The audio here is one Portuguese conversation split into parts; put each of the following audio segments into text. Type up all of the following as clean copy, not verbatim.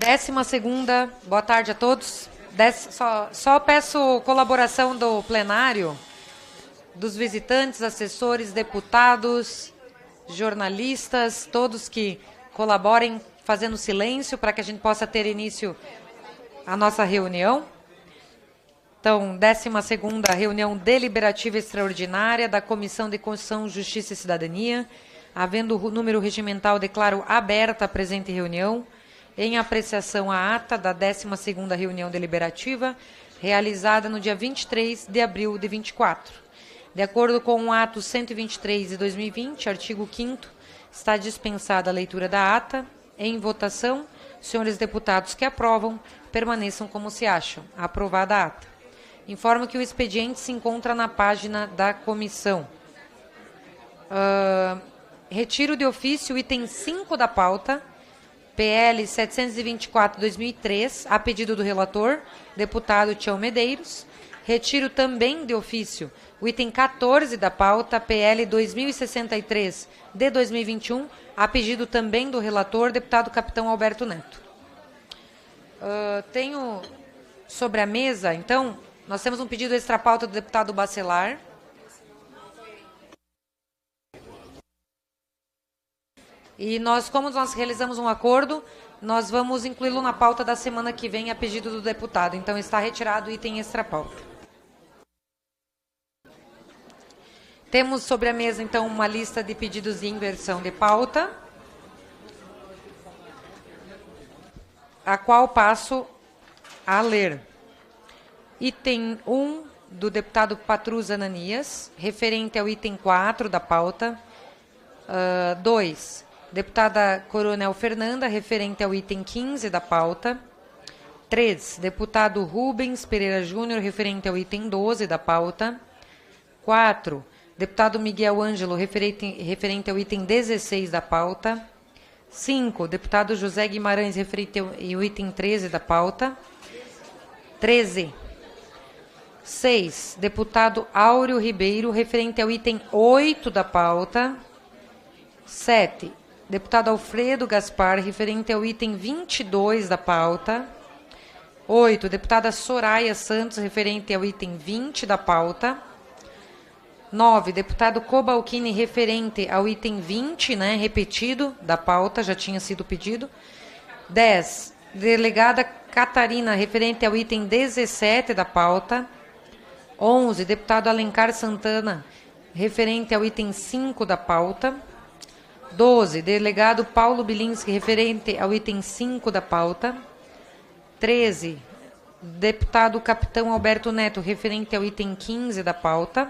12ª, boa tarde a todos. Só peço colaboração do plenário, dos visitantes, assessores, deputados, jornalistas, todos que colaborem fazendo silêncio para que a gente possa ter início a nossa reunião. Então, 12ª reunião deliberativa extraordinária da Comissão de Constituição, Justiça e Cidadania. Havendo o número regimental, declaro aberta a presente reunião. Em apreciação a ata da 12ª reunião deliberativa, realizada no dia 23 de abril de 24. De acordo com o ato 123 de 2020, artigo 5º, está dispensada a leitura da ata. Em votação, senhores deputados que aprovam, permaneçam como se acham. Aprovada a ata. Informo que o expediente se encontra na página da comissão. Retiro de ofício, item 5 da pauta, PL 724/2003, a pedido do relator, deputado Tião Medeiros. Retiro também de ofício o item 14 da pauta, PL 2063 de 2021, a pedido também do relator, deputado Capitão Alberto Neto. Tenho sobre a mesa, então, nós temos um pedido extra pauta do deputado Bacelar. E como nós realizamos um acordo, nós vamos incluí-lo na pauta da semana que vem a pedido do deputado. Então, está retirado o item extra pauta. Temos sobre a mesa, então, uma lista de pedidos de inversão de pauta, a qual passo a ler. Item 1 do deputado Patrus Ananias, referente ao item 4 da pauta. 2. Deputada Coronel Fernanda, referente ao item 15 da pauta. 3. Deputado Rubens Pereira Júnior, referente ao item 12 da pauta. 4. Deputado Miguel Ângelo, referente ao item 16 da pauta. 5. Deputado José Guimarães, referente ao item 13 da pauta. 13. 6. Deputado Áureo Ribeiro, referente ao item 8 da pauta. 7. Deputado Alfredo Gaspar, referente ao item 22 da pauta. 8. Deputada Soraya Santos, referente ao item 20 da pauta. 9. Deputado Cobalcini, referente ao item 20, repetido da pauta, já tinha sido pedido. 10. Delegada Catarina, referente ao item 17 da pauta. 11. Deputado Alencar Santana, referente ao item 5 da pauta. 12. Delegado Paulo Bilinski, referente ao item 5 da pauta. 13. Deputado Capitão Alberto Neto, referente ao item 15 da pauta.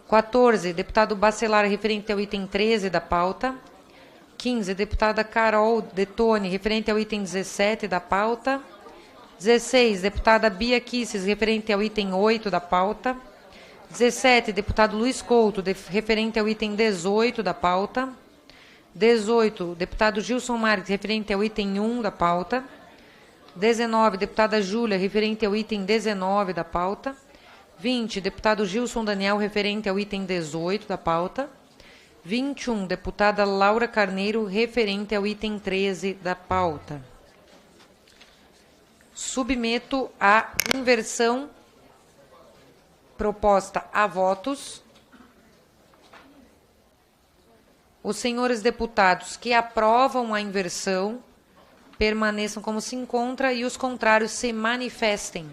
14. Deputado Bacelar, referente ao item 13 da pauta. 15. Deputada Carol Detone, referente ao item 17 da pauta. 16. Deputada Bia Kisses, referente ao item 8 da pauta. 17, deputado Luiz Couto, referente ao item 18 da pauta. 18, deputado Gilson Marques, referente ao item 1 da pauta. 19, deputada Júlia, referente ao item 19 da pauta. 20, deputado Gilson Daniel, referente ao item 18 da pauta. 21, deputada Laura Carneiro, referente ao item 13 da pauta. Submeto a inversão proposta a votos. Os senhores deputados que aprovam a inversão permaneçam como se encontra e os contrários se manifestem.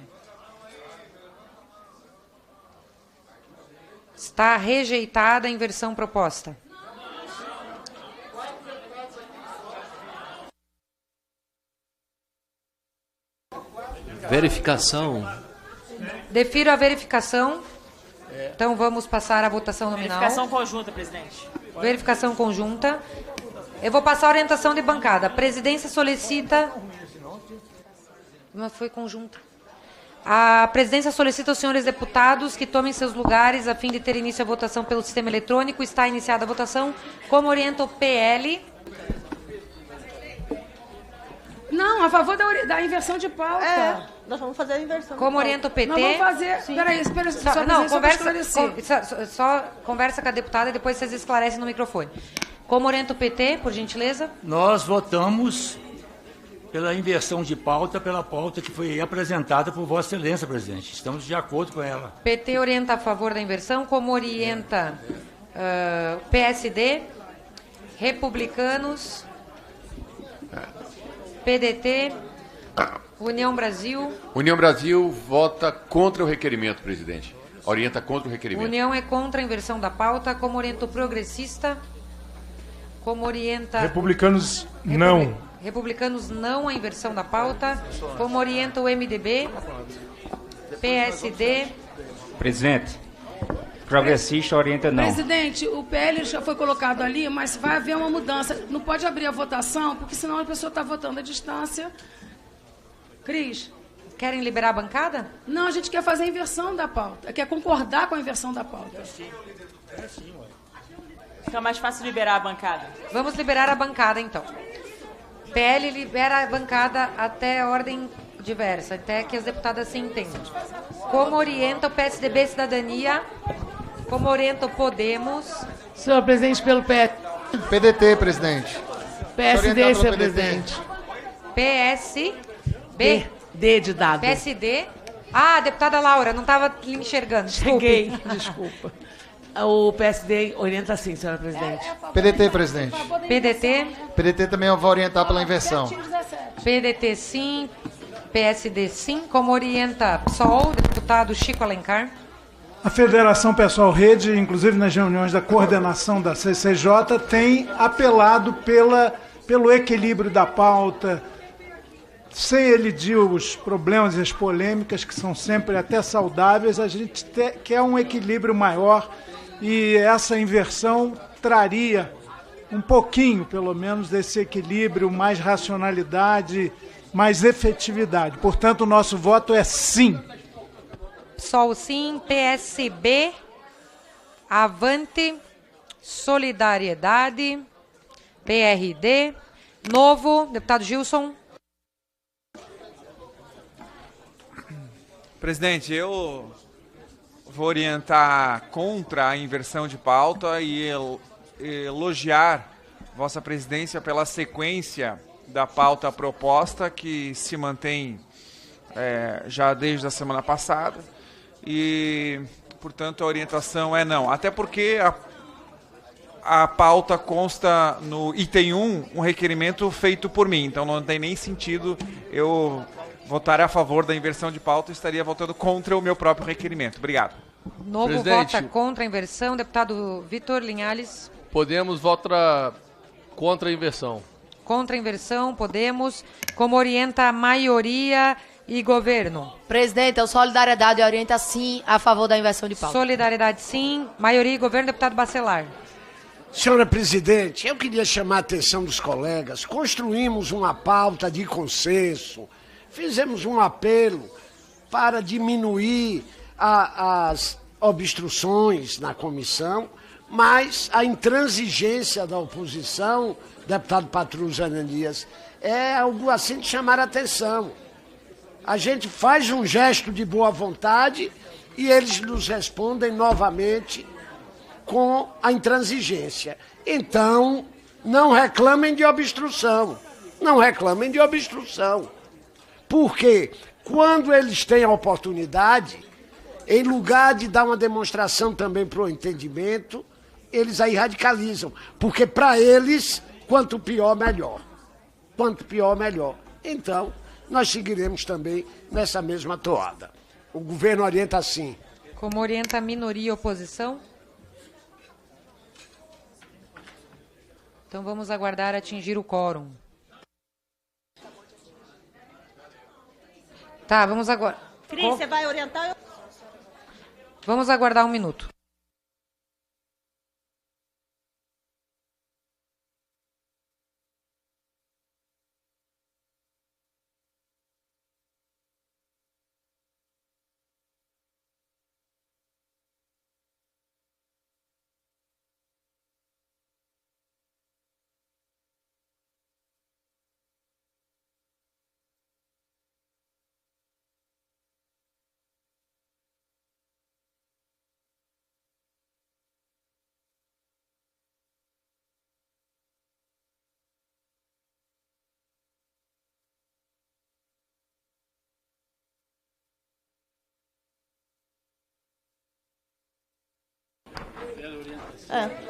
Está rejeitada a inversão proposta. Verificação. Defiro a verificação. Então, vamos passar à votação nominal. Verificação conjunta, presidente. Verificação conjunta. Eu vou passar a orientação de bancada. A presidência solicita... Mas foi conjunta. A presidência solicita aos senhores deputados que tomem seus lugares a fim de ter início a votação pelo sistema eletrônico. Está iniciada a votação. Como orienta o PL... Não, a favor da inversão de pauta. Nós vamos fazer a inversão. Como orienta o PT? Nós vamos fazer... Peraí, espera só. Não, só conversa com a deputada e depois vocês esclarecem no microfone. Como orienta o PT, por gentileza? Nós votamos pela inversão de pauta, pela pauta que foi apresentada por Vossa Excelência, presidente. Estamos de acordo com ela. PT orienta a favor da inversão, como orienta PSD, Republicanos, PDT, União Brasil. União Brasil vota contra o requerimento, presidente. Orienta contra o requerimento. União é contra a inversão da pauta, como orienta o progressista, como orienta... Republicanos, não. Republicanos, não a inversão da pauta, como orienta o MDB, PSD... Presidente, progressista orienta não. Presidente, o PL já foi colocado ali, mas vai haver uma mudança. Não pode abrir a votação, porque senão a pessoa está votando à distância. Cris? Querem liberar a bancada? Não, a gente quer fazer a inversão da pauta. Quer concordar com a inversão da pauta. Fica mais fácil liberar a bancada. Vamos liberar a bancada, então. PL libera a bancada até ordem diversa, até que as deputadas se entendam. Como orienta o PSDB Cidadania, como orienta o Podemos. Senhor presidente, pelo PDT, presidente. PSD, senhor presidente. PSB. D de dado. PSD. Ah, deputada Laura, não estava me enxergando. Desculpe. Cheguei, desculpa. O PSD orienta sim, senhora presidente. PDT, presidente. PDT. PDT também vai orientar pela inversão. PDT sim, PSD sim, como orienta PSOL, deputado Chico Alencar. A Federação Pessoal Rede, inclusive nas reuniões da coordenação da CCJ, tem apelado pelo equilíbrio da pauta, sem elidir os problemas e as polêmicas, que são sempre até saudáveis. A gente quer um equilíbrio maior e essa inversão traria um pouquinho, pelo menos, desse equilíbrio, mais racionalidade, mais efetividade. Portanto, o nosso voto é sim. PSOL sim, PSB, Avante, Solidariedade, PRD, Novo, deputado Gilson. Presidente, eu vou orientar contra a inversão de pauta e elogiar Vossa Presidência pela sequência da pauta proposta, que se mantém já desde a semana passada. E, portanto, a orientação é não. Até porque a pauta consta no item 1, um requerimento feito por mim. Então não tem nem sentido eu votar a favor da inversão de pauta, estaria votando contra o meu próprio requerimento. Obrigado. Novo Presidente, vota contra a inversão. Deputado Vitor Linhares. Podemos vota contra a inversão. Contra a inversão, Podemos. Como orienta a maioria e governo? Presidente, o Solidariedade orienta sim a favor da inversão de pauta. Solidariedade sim. Maioria e governo, deputado Bacelar. Senhora presidente, eu queria chamar a atenção dos colegas. Construímos uma pauta de consenso. Fizemos um apelo para diminuir as obstruções na comissão, mas a intransigência da oposição, deputado Patrus Ananias, é algo assim de chamar a atenção. A gente faz um gesto de boa vontade e eles nos respondem novamente com a intransigência. Então, não reclamem de obstrução. Não reclamem de obstrução. Porque quando eles têm a oportunidade, em lugar de dar uma demonstração também para o entendimento, eles aí radicalizam. Porque para eles, quanto pior, melhor. Quanto pior, melhor. Então, nós seguiremos também nessa mesma toada. O governo orienta assim. Como orienta a minoria e oposição? Então vamos aguardar atingir o quórum. Tá, vamos agora. Cris, você vai orientar? Vamos aguardar um minuto.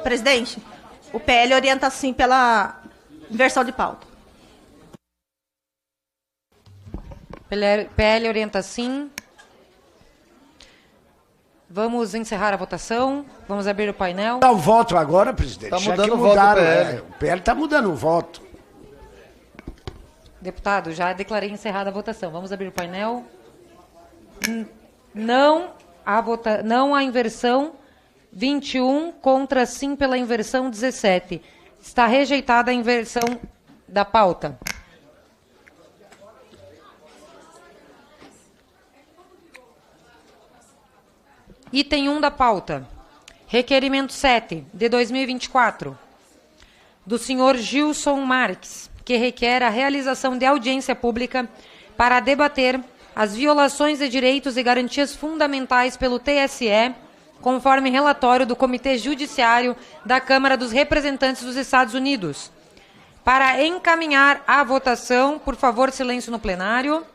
Presidente, o PL orienta sim pela inversão de pauta. PL orienta sim. Vamos encerrar a votação. Vamos abrir o painel. Dá o voto agora, presidente. Tá Já mudando que o voto do mudaram, PL. o PL está mudando o voto. Deputado, já declarei encerrada a votação. Vamos abrir o painel. Não a inversão 21 contra sim pela inversão 17. Está rejeitada a inversão da pauta. Item 1 da pauta. Requerimento 7, de 2024, do senhor Gilson Marques, que requer a realização de audiência pública para debater as violações de direitos e garantias fundamentais pelo TSE, conforme relatório do Comitê Judiciário da Câmara dos Representantes dos Estados Unidos. Para encaminhar a votação, por favor, silêncio no plenário.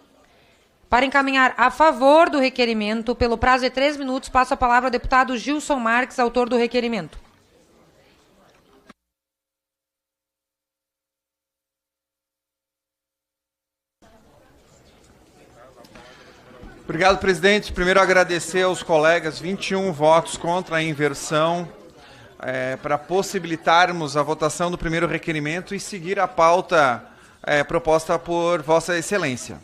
Para encaminhar a favor do requerimento, pelo prazo de 3 minutos, passo a palavra ao deputado Gilson Marques, autor do requerimento. Obrigado, presidente. Primeiro, agradecer aos colegas, 21 votos contra a inversão, para possibilitarmos a votação do primeiro requerimento e seguir a pauta proposta por Vossa Excelência.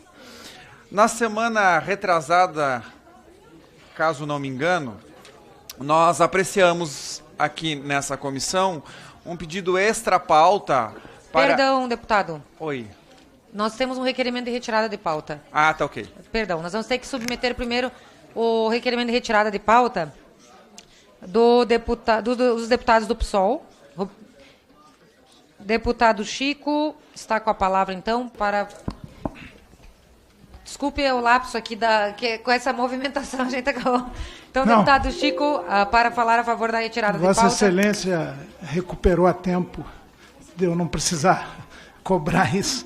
Na semana retrasada, caso não me engano, nós apreciamos aqui nessa comissão um pedido extra-pauta para... Perdão, deputado. Oi. Nós temos um requerimento de retirada de pauta. Ah, tá ok. Perdão, nós vamos ter que submeter primeiro o requerimento de retirada de pauta dos deputados do PSOL. Deputado Chico está com a palavra, então, para... Desculpe o lapso aqui, com essa movimentação a gente acabou. Então, Não. deputado Chico, para falar a favor da retirada de pauta. Vossa Excelência recuperou a tempo de eu não precisar cobrar isso.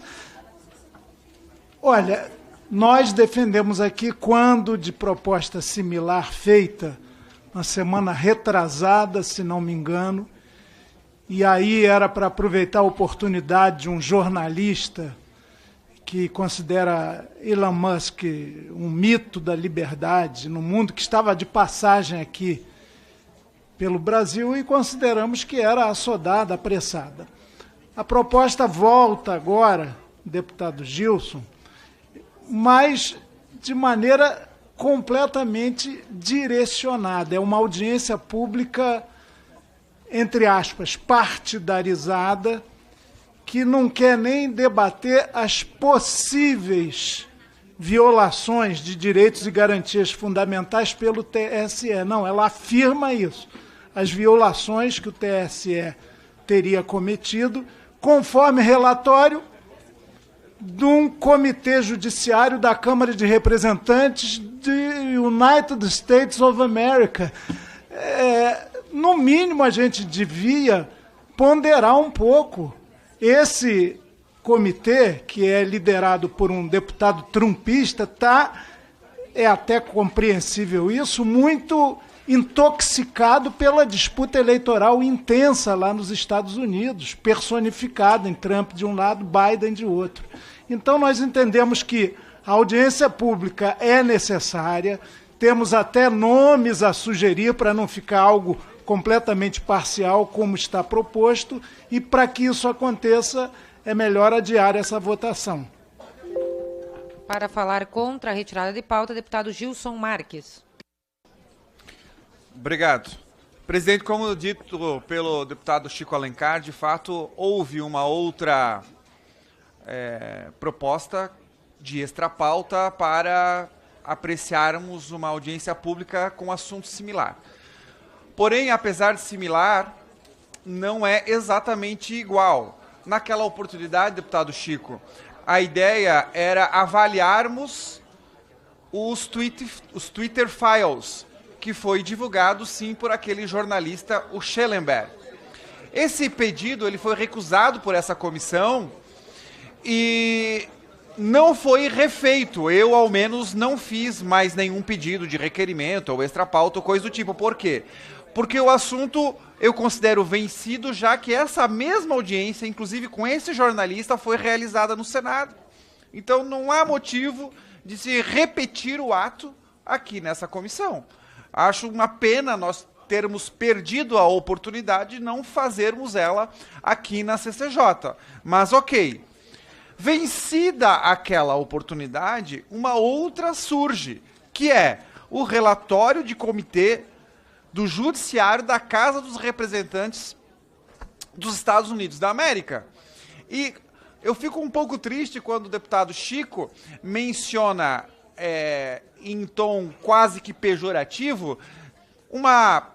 Olha, nós defendemos aqui, quando de proposta similar feita, na semana retrasada, se não me engano, e aí era para aproveitar a oportunidade de um jornalista que considera Elon Musk um mito da liberdade no mundo, que estava de passagem aqui pelo Brasil, e consideramos que era assodada, apressada. A proposta volta agora, deputado Gilson, mas de maneira completamente direcionada. É uma audiência pública, entre aspas, partidarizada, que não quer nem debater as possíveis violações de direitos e garantias fundamentais pelo TSE. Não, ela afirma isso. As violações que o TSE teria cometido, conforme relatório de um comitê judiciário da Câmara de Representantes de United States of America. No mínimo, a gente devia ponderar um pouco. Esse comitê, que é liderado por um deputado trumpista, é até compreensível isso, muito intoxicado pela disputa eleitoral intensa lá nos Estados Unidos, personificada em Trump de um lado, Biden de outro. Então, nós entendemos que a audiência pública é necessária, temos até nomes a sugerir para não ficar algo completamente parcial, como está proposto, e para que isso aconteça, é melhor adiar essa votação. Para falar contra a retirada de pauta, deputado Gilson Marques. Obrigado. Presidente, como dito pelo deputado Chico Alencar, de fato, houve uma outra proposta de extra-pauta para apreciarmos uma audiência pública com assunto similar. Porém, apesar de similar, não é exatamente igual. Naquela oportunidade, deputado Chico, a ideia era avaliarmos os Twitter Files, que foi divulgado, sim, por aquele jornalista, o Schellenberg. Esse pedido ele foi recusado por essa comissão e não foi refeito. Eu, ao menos, não fiz mais nenhum pedido de requerimento ou extra-pauta ou coisa do tipo. Por quê? porque o assunto eu considero vencido, já que essa mesma audiência, inclusive com esse jornalista, foi realizada no Senado. Então não há motivo de se repetir o ato aqui nessa comissão. Acho uma pena nós termos perdido a oportunidade de não fazermos ela aqui na CCJ. Mas ok, vencida aquela oportunidade, uma outra surge, que é o relatório de comitê do Judiciário da Casa dos Representantes dos Estados Unidos da América. E eu fico um pouco triste quando o deputado Chico menciona, em tom quase que pejorativo, uma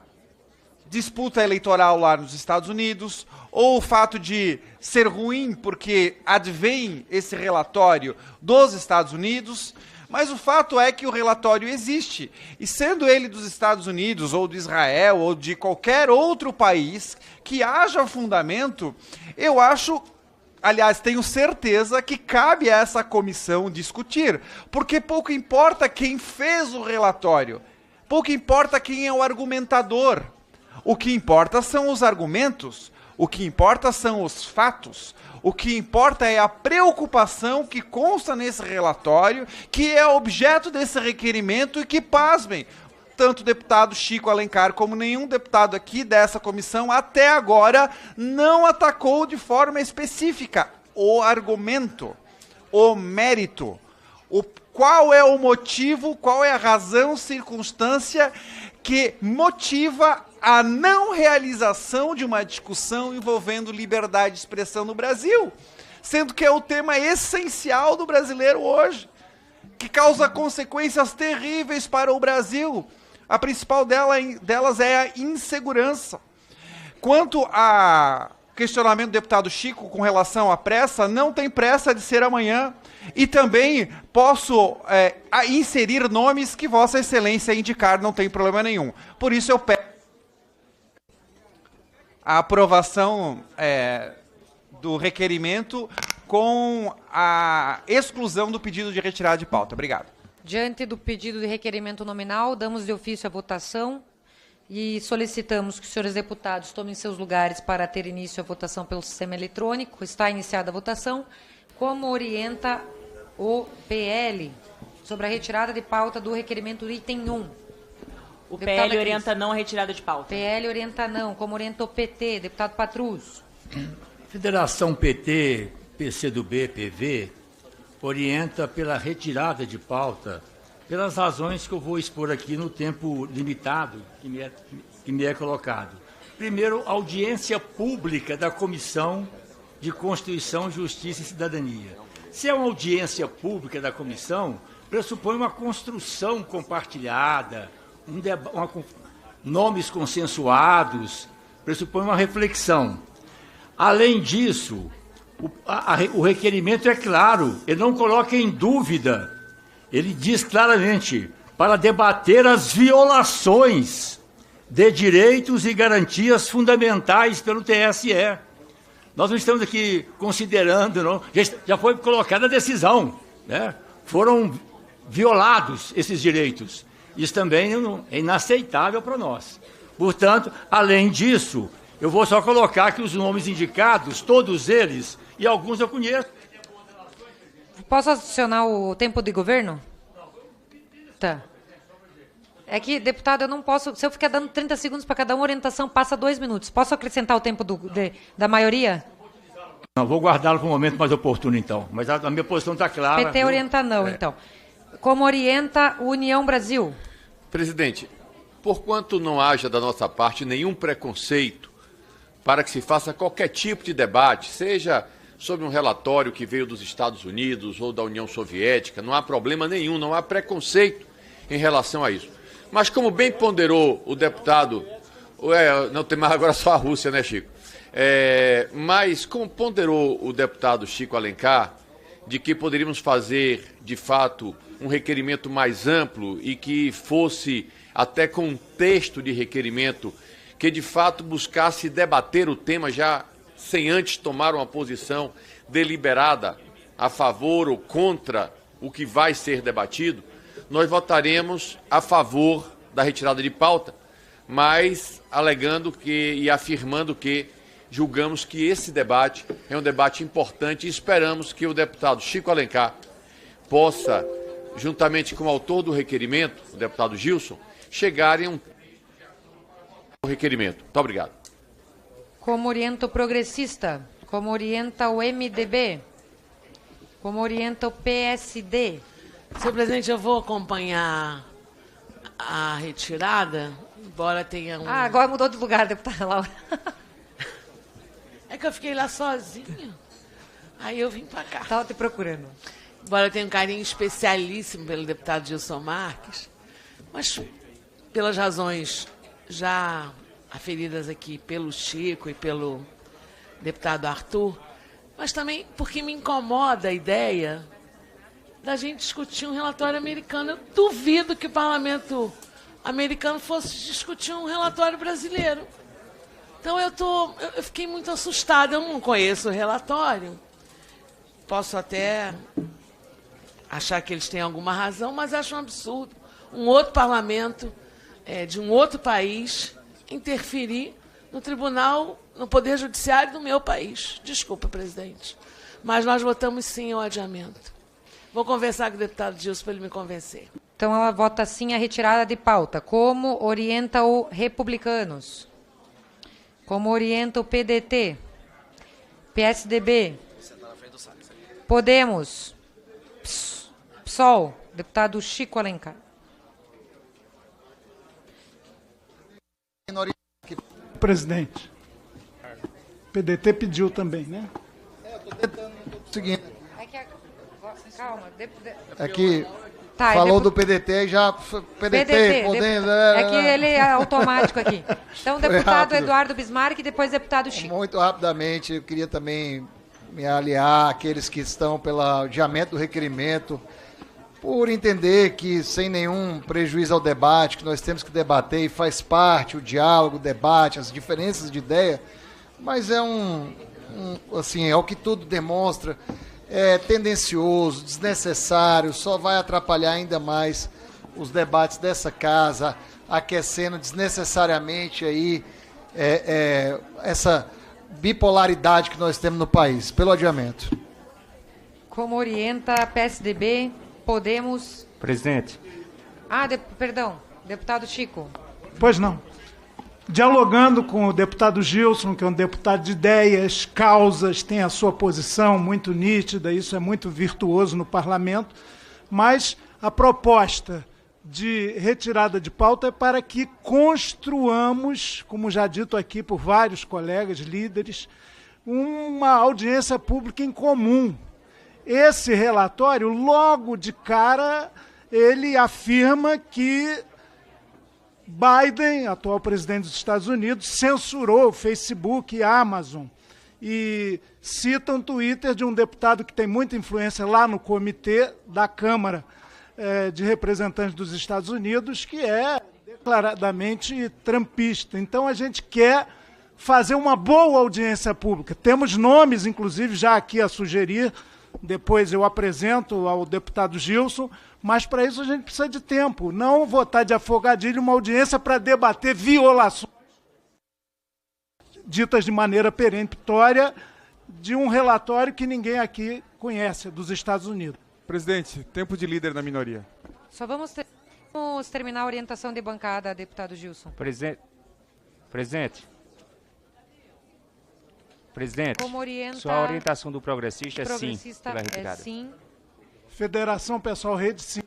disputa eleitoral lá nos Estados Unidos, ou o fato de ser ruim porque advém esse relatório dos Estados Unidos. Mas o fato é que o relatório existe, e sendo ele dos Estados Unidos, ou de Israel, ou de qualquer outro país que haja fundamento, eu acho, aliás, tenho certeza que cabe a essa comissão discutir, porque pouco importa quem fez o relatório, pouco importa quem é o argumentador, o que importa são os argumentos, o que importa são os fatos. O que importa é a preocupação que consta nesse relatório, que é objeto desse requerimento e que, pasmem, tanto o deputado Chico Alencar como nenhum deputado aqui dessa comissão até agora não atacou de forma específica o argumento, o mérito, qual é o motivo, qual é a razão, circunstância que motiva a não realização de uma discussão envolvendo liberdade de expressão no Brasil, sendo que é o tema essencial do brasileiro hoje, que causa consequências terríveis para o Brasil. A principal delas é a insegurança. Quanto a questionamento do deputado Chico com relação à pressa, não tem pressa de ser amanhã. E também posso inserir nomes que Vossa Excelência indicar, não tem problema nenhum. Por isso eu peço a aprovação do requerimento com a exclusão do pedido de retirada de pauta. Obrigado. Diante do pedido de requerimento nominal, damos de ofício a votação e solicitamos que os senhores deputados tomem seus lugares para ter início a votação pelo sistema eletrônico. Está iniciada a votação. Como orienta o PL sobre a retirada de pauta do requerimento item 1? O PL orienta não a retirada de pauta. PL orienta não. Como orienta o PT? Deputado Patrus. Federação PT, PCdoB, PV, orienta pela retirada de pauta, pelas razões que eu vou expor aqui no tempo limitado que me é colocado. Primeiro, audiência pública da Comissão de Constituição, Justiça e Cidadania. Se é uma audiência pública da comissão, pressupõe uma construção compartilhada, nomes consensuados, pressupõe uma reflexão. Além disso, o requerimento é claro, ele não coloca em dúvida, ele diz claramente, para debater as violações de direitos e garantias fundamentais pelo TSE. Nós não estamos aqui considerando, não, já foi colocada a decisão, né? Foram violados esses direitos. Isso também é inaceitável para nós. Portanto, além disso, eu vou só colocar que os nomes indicados, todos eles, e alguns eu conheço. Posso adicionar o tempo de governo? Tá. É que, deputado, eu não posso... Se eu ficar dando 30 segundos para cada uma orientação, passa 2 minutos. Posso acrescentar o tempo da maioria? Não, vou guardá-lo para um momento mais oportuno, então. Mas a minha posição está clara. PT orienta não, então. Como orienta União Brasil? Presidente, porquanto não haja da nossa parte nenhum preconceito para que se faça qualquer tipo de debate, seja sobre um relatório que veio dos Estados Unidos ou da União Soviética, não há problema nenhum, não há preconceito em relação a isso. Mas como bem ponderou o deputado, não tem mais agora só a Rússia, né, Chico? Mas como ponderou o deputado Chico Alencar, de que poderíamos fazer, de fato, um requerimento mais amplo e que fosse até com um texto de requerimento que, de fato, buscasse debater o tema já sem antes tomar uma posição deliberada a favor ou contra o que vai ser debatido, nós votaremos a favor da retirada de pauta, mas alegando e afirmando que julgamos que esse debate é um debate importante e esperamos que o deputado Chico Alencar possa, juntamente com o autor do requerimento, o deputado Gilson, chegarem a um requerimento. Muito obrigado. Como orienta o progressista? Como orienta o MDB? Como orienta o PSD? Senhor presidente, eu vou acompanhar a retirada, embora tenha um... agora mudou de lugar, deputada Laura. É que eu fiquei lá sozinha. Aí eu vim para cá. Estava te procurando. Embora eu tenha um carinho especialíssimo pelo deputado Gilson Marques, mas pelas razões já aferidas aqui pelo Chico e pelo deputado Arthur, mas também porque me incomoda a ideia da gente discutir um relatório americano. Eu duvido que o parlamento americano fosse discutir um relatório brasileiro. Então eu fiquei muito assustada. Eu não conheço o relatório. Posso até achar que eles têm alguma razão, mas acho um absurdo um outro parlamento de um outro país interferir no tribunal, no poder judiciário do meu país. Desculpa, presidente. Mas nós votamos sim o adiamento. Vou conversar com o deputado Gilson para ele me convencer. Então ela vota sim a retirada de pauta. Como orienta o Republicanos? Como orienta o PDT? PSDB? Podemos? PSOL? Deputado Chico Alencar. Presidente. PDT pediu também, né? Seguinte. Calma. É que Tá, falou do PDT e já... PDT, podendo... É que ele é automático aqui. Então, Foi deputado rápido. Eduardo Bismarck e depois deputado Chico. Muito rapidamente, eu queria também me aliar àqueles que estão pelo adiamento do requerimento, por entender que, sem nenhum prejuízo ao debate, que nós temos que debater e faz parte o diálogo, o debate, as diferenças de ideia, mas é assim, é o que tudo demonstra, é tendencioso, desnecessário, só vai atrapalhar ainda mais os debates dessa casa, aquecendo desnecessariamente aí essa bipolaridade que nós temos no país, pelo adiamento. Como orienta a PSDB, Podemos... Presidente. Perdão, deputado Chico. Pois não. Dialogando com o deputado Gilson, que é um deputado de ideias, causas, tem a sua posição muito nítida, isso é muito virtuoso no parlamento, mas a proposta de retirada de pauta é para que construamos, como já dito aqui por vários colegas, líderes, uma audiência pública em comum. Esse relatório, logo de cara, ele afirma que Biden, atual presidente dos Estados Unidos, censurou o Facebook e a Amazon. E cita um Twitter de um deputado que tem muita influência lá no comitê da Câmara de Representantes dos Estados Unidos, que é declaradamente trumpista. Então, a gente quer fazer uma boa audiência pública. Temos nomes, inclusive, já aqui a sugerir, depois eu apresento ao deputado Gilson, mas para isso a gente precisa de tempo. Não votar de afogadilho uma audiência para debater violações ditas de maneira peremptória de um relatório que ninguém aqui conhece, dos Estados Unidos. Presidente, tempo de líder na minoria. Só vamos terminar a orientação de bancada, deputado Gilson. Presidente. Como orienta... Só a orientação do progressista é sim, pela é retirada. sim. Federação Pessoal Rede, sim.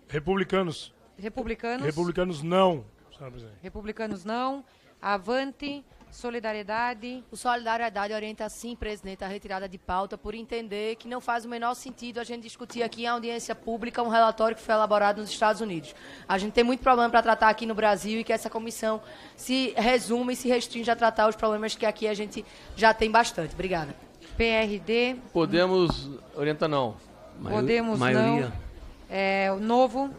Republicanos. Republicanos não. Senhor presidente. Republicanos não. Avante. Solidariedade. O Solidariedade orienta sim, presidente, a retirada de pauta por entender que não faz o menor sentido a gente discutir aqui em audiência pública um relatório que foi elaborado nos Estados Unidos. A gente tem muito problema para tratar aqui no Brasil e que essa comissão se resume e se restringe a tratar os problemas que aqui a gente já tem bastante. Obrigada. PRD. Podemos orienta não. Podemos maioria. não. O Novo.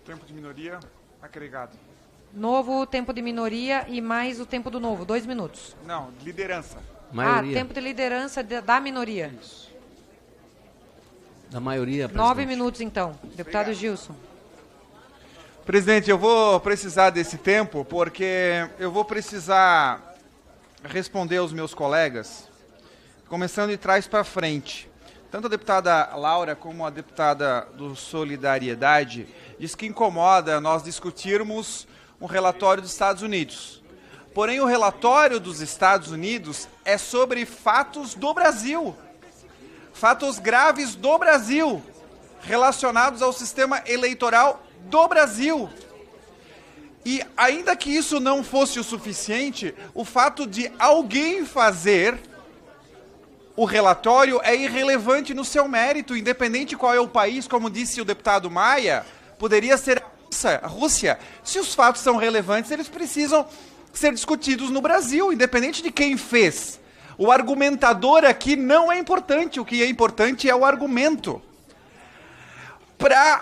Tempo de minoria agregado. Novo, tempo de minoria e mais o tempo do Novo. 2 minutos. Não, liderança. Maioria. Tempo de liderança da minoria. Isso. Da maioria, presidente. 9 minutos, então. Deputado Gilson. Presidente, eu vou precisar desse tempo porque eu vou precisar responder aos meus colegas, começando de trás para frente. Tanto a deputada Laura como a deputada do Solidariedade diz que incomoda nós discutirmos um relatório dos Estados Unidos. Porém, o relatório dos Estados Unidos é sobre fatos do Brasil, fatos graves do Brasil, relacionados ao sistema eleitoral do Brasil. E ainda que isso não fosse o suficiente, o fato de alguém fazer o relatório é irrelevante no seu mérito, independente qual é o país, como disse o deputado Maia, poderia ser a Rússia. Se os fatos são relevantes, eles precisam ser discutidos no Brasil, independente de quem fez. O argumentador aqui não é importante, o que é importante é o argumento.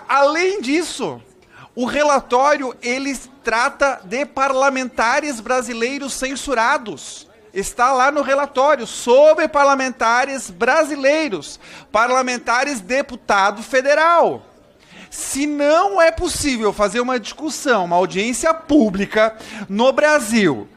Além disso, o relatório ele trata de parlamentares brasileiros censurados. Está lá no relatório, sobre parlamentares brasileiros, parlamentares deputado federal. Se não é possível fazer uma discussão, uma audiência pública no Brasil,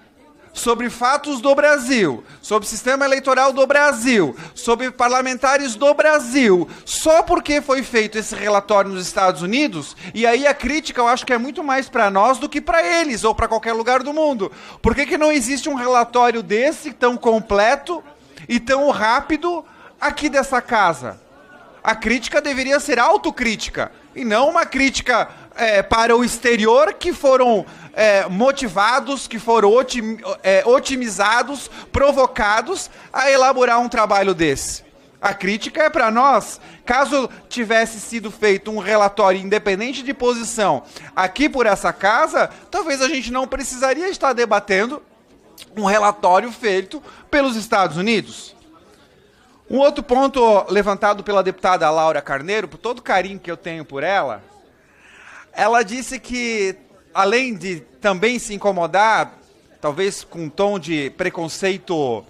sobre fatos do Brasil, sobre o sistema eleitoral do Brasil, sobre parlamentares do Brasil, só porque foi feito esse relatório nos Estados Unidos, e aí a crítica eu acho que é muito mais para nós do que para eles, ou para qualquer lugar do mundo. Por que não existe um relatório desse, tão completo e tão rápido, aqui dessa casa? A crítica deveria ser autocrítica, e não uma crítica para o exterior, que foram motivados, que foram otimizados, provocados a elaborar um trabalho desse. A crítica é para nós. Caso tivesse sido feito um relatório independente de posição aqui por essa casa, talvez a gente não precisaria estar debatendo um relatório feito pelos Estados Unidos. Um outro ponto levantado pela deputada Laura Carneiro, por todo o carinho que eu tenho por ela, ela disse que, além de também se incomodar, talvez com um tom de preconceito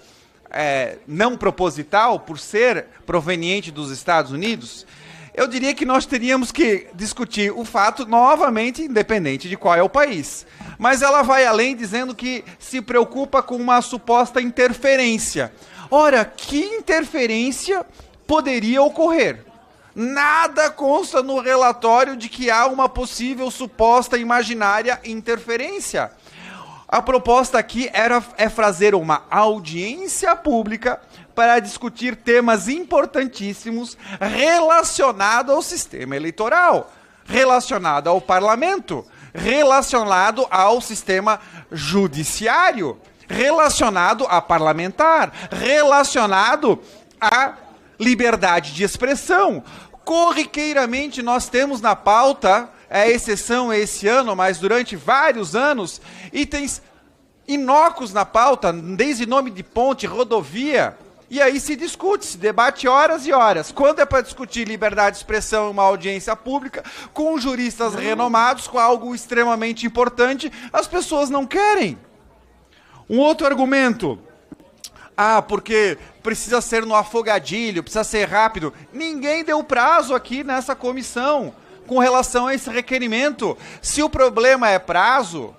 não proposital, por ser proveniente dos Estados Unidos, eu diria que nós teríamos que discutir o fato novamente, independente de qual é o país. Mas ela vai além, dizendo que se preocupa com uma suposta interferência. Ora, que interferência poderia ocorrer? Nada consta no relatório de que há uma possível, suposta, imaginária interferência. A proposta aqui é fazer uma audiência pública para discutir temas importantíssimos relacionados ao sistema eleitoral, relacionado ao parlamento, relacionado ao sistema judiciário, relacionado a parlamentar, relacionado à liberdade de expressão. Corriqueiramente nós temos na pauta, exceção esse ano, mas durante vários anos, itens inócuos na pauta, desde nome de ponte, rodovia, e aí se discute, se debate horas e horas. Quando é para discutir liberdade de expressão em uma audiência pública, com juristas renomados, com algo extremamente importante, as pessoas não querem. Um outro argumento, porque precisa ser no afogadilho, precisa ser rápido. Ninguém deu prazo aqui nessa comissão com relação a esse requerimento. Se o problema é prazo,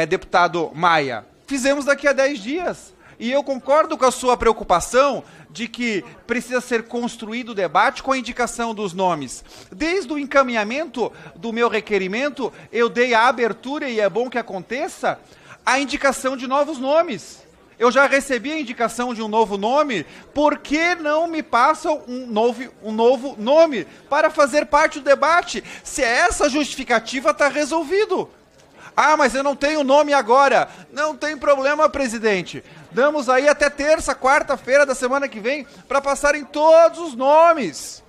deputado Maia, fizemos daqui a 10 dias. E eu concordo com a sua preocupação de que precisa ser construído o debate com a indicação dos nomes. Desde o encaminhamento do meu requerimento, eu dei a abertura, e é bom que aconteça, a indicação de novos nomes. Eu já recebi a indicação de um novo nome, por que não me passam um novo nome para fazer parte do debate? Se essa justificativa está resolvido. Mas eu não tenho nome agora. Não tem problema, presidente. Damos aí até terça, quarta-feira da semana que vem para passarem todos os nomes.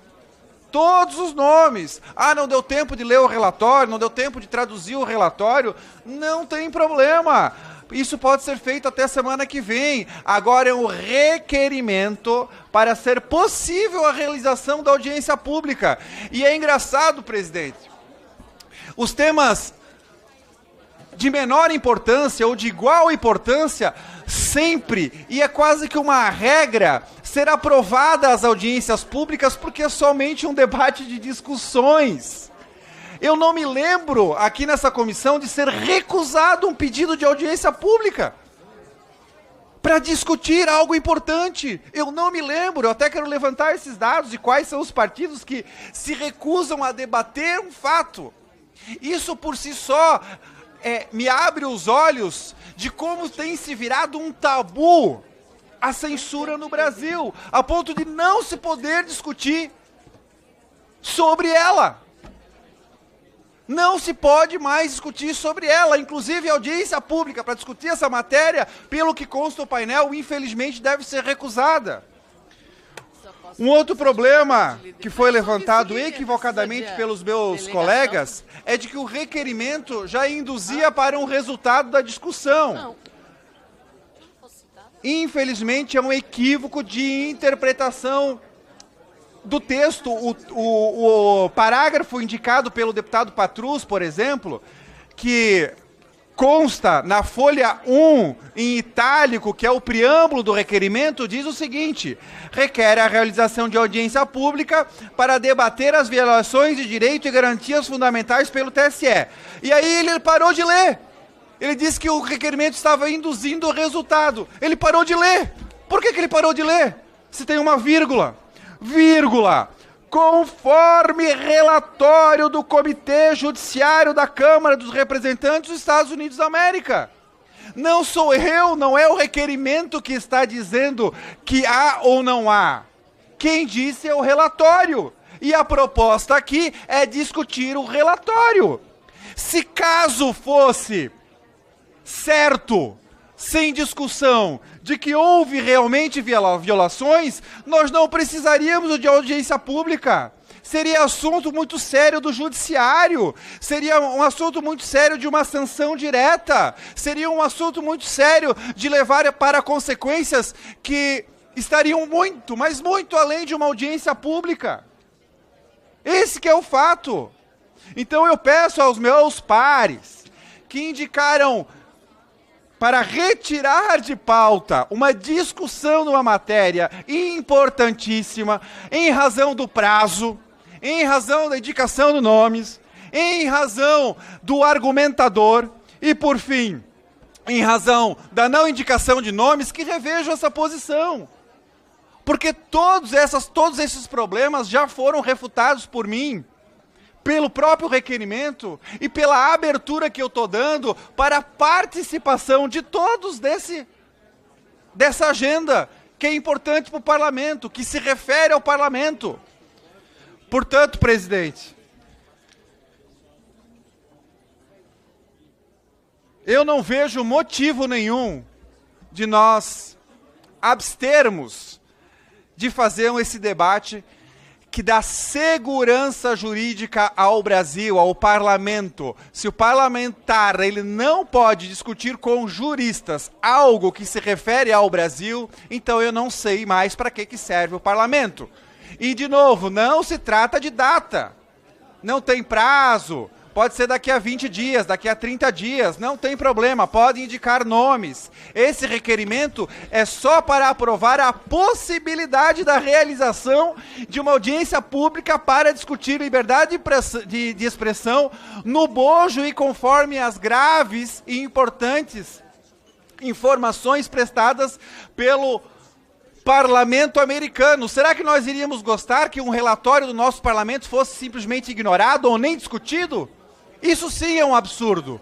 Todos os nomes. Não deu tempo de ler o relatório, não deu tempo de traduzir o relatório. Não tem problema. Isso pode ser feito até semana que vem. Agora é um requerimento para ser possível a realização da audiência pública. E é engraçado, presidente, os temas de menor importância ou de igual importância, sempre, e é quase que uma regra, ser aprovada as audiências públicas, porque é somente um debate de discussões. Eu não me lembro, aqui nessa comissão, de ser recusado um pedido de audiência pública para discutir algo importante. Eu não me lembro, eu até quero levantar esses dados de quais são os partidos que se recusam a debater um fato. Isso por si só me abre os olhos de como tem se virado um tabu a censura no Brasil, a ponto de não se poder discutir sobre ela. Não se pode mais discutir sobre ela, inclusive a audiência pública para discutir essa matéria, pelo que consta o painel, infelizmente deve ser recusada. Um outro problema que foi levantado equivocadamente pelos meus colegas é de que o requerimento já induzia para um resultado da discussão. Infelizmente, é um equívoco de interpretação do texto. O parágrafo indicado pelo deputado Patrus, por exemplo, que consta na folha 1, em itálico, que é o preâmbulo do requerimento, diz o seguinte: requer a realização de audiência pública para debater as violações de direito e garantias fundamentais pelo TSE. E aí ele parou de ler. Ele disse que o requerimento estava induzindo o resultado. Ele parou de ler. Por que ele parou de ler? Se tem uma vírgula. Vírgula. Conforme relatório do Comitê Judiciário da Câmara dos Representantes dos Estados Unidos da América. Não sou eu, não é o requerimento que está dizendo que há ou não há. Quem disse é o relatório. E a proposta aqui é discutir o relatório. Se caso fosse certo, sem discussão, de que houve realmente violações, nós não precisaríamos de audiência pública. Seria assunto muito sério do judiciário, seria um assunto muito sério de uma sanção direta, seria um assunto muito sério de levar para consequências que estariam muito, mas muito além de uma audiência pública. Esse que é o fato. Então eu peço aos meus pares que indicaram para retirar de pauta uma discussão numa matéria importantíssima, em razão do prazo, em razão da indicação de nomes, em razão do argumentador e, por fim, em razão da não indicação de nomes, que revejam essa posição. Porque todos esses problemas já foram refutados por mim, pelo próprio requerimento e pela abertura que eu estou dando para a participação de todos dessa agenda, que é importante para o parlamento, que se refere ao parlamento. Portanto, presidente, eu não vejo motivo nenhum de nós abstermos de fazer esse debate que dá segurança jurídica ao Brasil, ao parlamento. Se o parlamentar ele não pode discutir com juristas algo que se refere ao Brasil, então eu não sei mais para que serve o parlamento. E, de novo, não se trata de data. Não tem prazo. Pode ser daqui a 20 dias, daqui a 30 dias, não tem problema, pode indicar nomes. Esse requerimento é só para aprovar a possibilidade da realização de uma audiência pública para discutir liberdade de expressão no bojo e conforme as graves e importantes informações prestadas pelo parlamento americano. Será que nós iríamos gostar que um relatório do nosso parlamento fosse simplesmente ignorado ou nem discutido? Isso sim é um absurdo.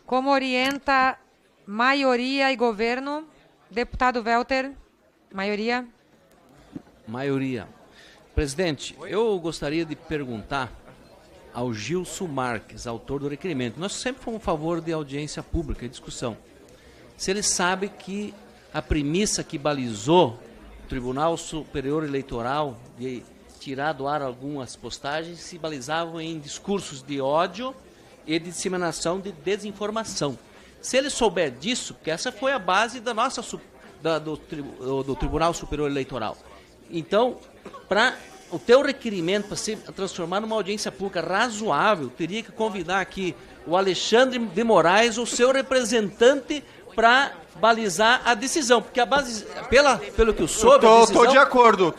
Como orienta maioria e governo, deputado Welter, maioria. Maioria. Presidente, eu gostaria de perguntar ao Gilson Marques, autor do requerimento. Nós sempre fomos a favor de audiência pública e discussão. Se ele sabe que a premissa que balizou o Tribunal Superior Eleitoral de tirar do ar algumas postagens se balizavam em discursos de ódio e de disseminação de desinformação. Se ele souber disso, porque essa foi a base da nossa do Tribunal Superior Eleitoral. Então, para o teu requerimento para se transformar numa audiência pública razoável, teria que convidar aqui o Alexandre de Moraes, o seu representante, para balizar a decisão, porque a base, pelo que eu soube, Estou de acordo.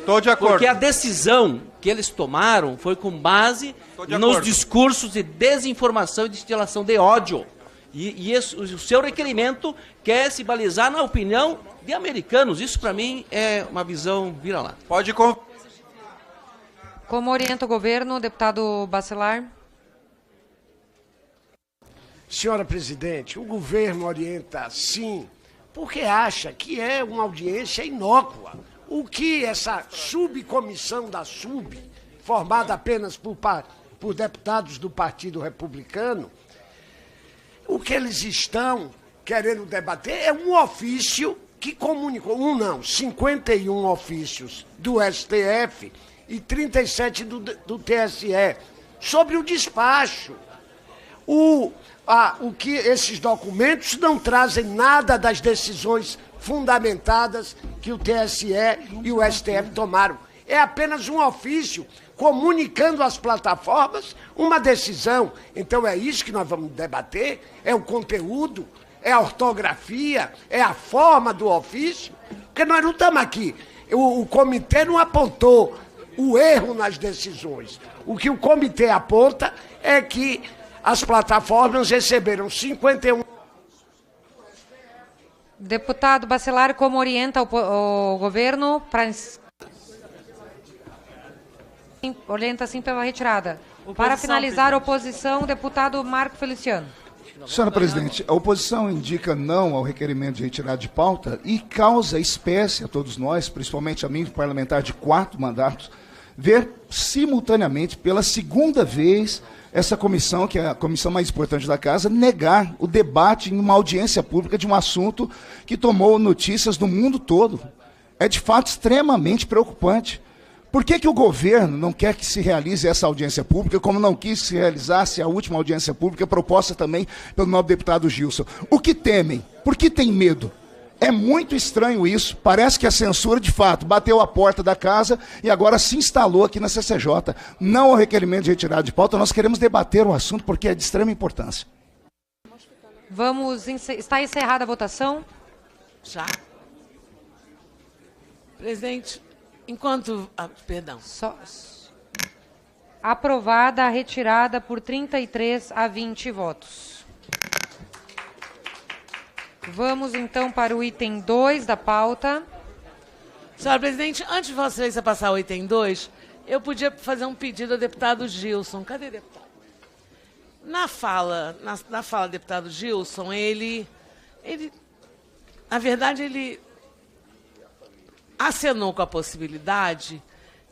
Tô de acordo. Porque a decisão que eles tomaram foi com base nos discursos de desinformação e de destilação de ódio. E o seu requerimento quer se balizar na opinião de americanos. Isso, para mim, é uma visão vira-lata. Pode... Como orienta o governo, deputado Bacelar? Senhora presidente, o governo orienta sim, porque acha que é uma audiência inócua. O que essa subcomissão da SUB, formada apenas por deputados do Partido Republicano, o que eles estão querendo debater é um ofício que comunicou, 51 ofícios do STF e 37 do TSE, sobre o despacho. O que esses documentos não trazem nada das decisões fundamentadas que o TSE e o STF tomaram. É apenas um ofício comunicando às plataformas uma decisão. Então é isso que nós vamos debater, é o conteúdo, é a ortografia, é a forma do ofício, porque nós não estamos aqui. O comitê não apontou o erro nas decisões. O que o comitê aponta é que as plataformas receberam 51... Deputado Bacelar, como orienta o governo para... Orienta sim pela retirada. Para finalizar a oposição, deputado Marco Feliciano. Senhora presidente, a oposição indica não ao requerimento de retirada de pauta e causa espécie a todos nós, principalmente a mim, parlamentar de 4 mandatos, ver simultaneamente, pela segunda vez, essa comissão, que é a comissão mais importante da Casa, negar o debate em uma audiência pública de um assunto que tomou notícias do mundo todo. É, de fato, extremamente preocupante. Por que o governo não quer que se realize essa audiência pública, como não quis que se realizasse a última audiência pública, proposta também pelo nobre deputado Gilson? O que temem? Por que tem medo? É muito estranho isso. Parece que a censura, de fato, bateu a porta da Casa e agora se instalou aqui na CCJ. Não ao requerimento de retirada de pauta, nós queremos debater o assunto porque é de extrema importância. Está encerrada a votação? Já. Presidente, enquanto... perdão. Aprovada a retirada por 33 a 20 votos. Vamos, então, para o item 2 da pauta. Senhora presidente, antes de Vossa Excelência passar o item 2, eu podia fazer um pedido ao deputado Gilson. Cadê o deputado? Na fala do deputado Gilson, na verdade, ele acenou com a possibilidade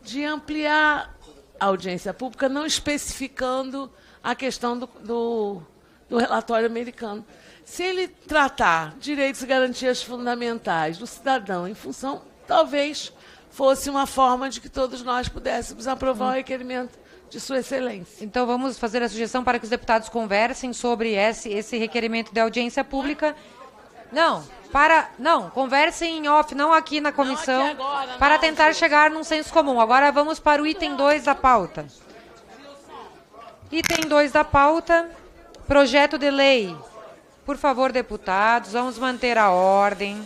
de ampliar a audiência pública, não especificando a questão do relatório americano. Se ele tratar direitos e garantias fundamentais do cidadão em função, talvez fosse uma forma de que todos nós pudéssemos aprovar o requerimento de Sua Excelência. Então, vamos fazer a sugestão para que os deputados conversem sobre esse requerimento de audiência pública. Não, conversem em off, não aqui na comissão, agora, para tentar chegar num senso comum. Agora vamos para o item 2 da pauta. Item 2 da pauta, projeto de lei. Por favor, deputados, vamos manter a ordem,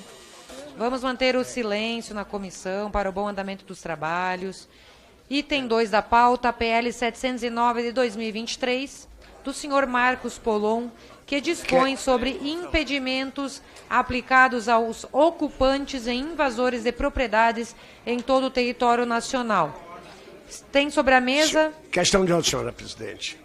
vamos manter o silêncio na comissão para o bom andamento dos trabalhos. Item 2 da pauta, PL 709 de 2023, do senhor Marcos Polon, que dispõe sobre impedimentos aplicados aos ocupantes e invasores de propriedades em todo o território nacional. Tem sobre a mesa... Questão de ordem, senhora presidente.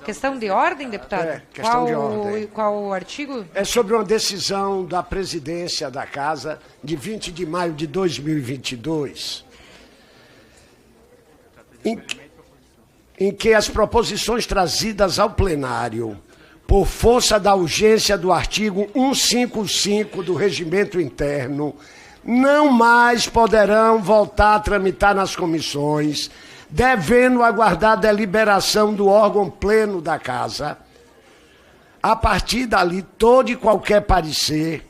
Questão de ordem, deputado? Questão de ordem. Qual o artigo? É sobre uma decisão da presidência da Casa de 20 de maio de 2022, em que as proposições trazidas ao plenário, por força da urgência do artigo 155 do Regimento Interno, não mais poderão voltar a tramitar nas comissões, devendo aguardar a deliberação do órgão pleno da Casa. A partir dali, todo e qualquer parecer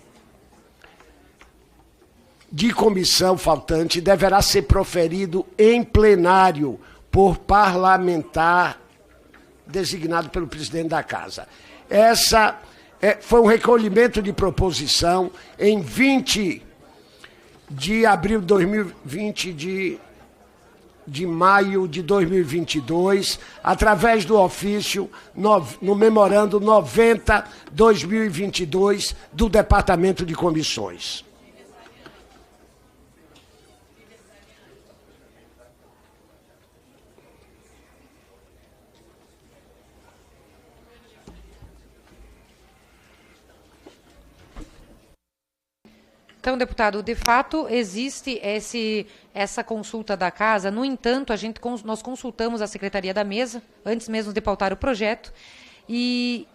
de comissão faltante deverá ser proferido em plenário por parlamentar designado pelo presidente da Casa. Essa foi um recolhimento de proposição em 20 de abril de 2020 de maio de 2022, através do ofício no memorando 90/2022 do Departamento de Comissões. Então, deputado, de fato, existe essa consulta da Casa. No entanto, nós consultamos a Secretaria da Mesa, antes mesmo de pautar o projeto, e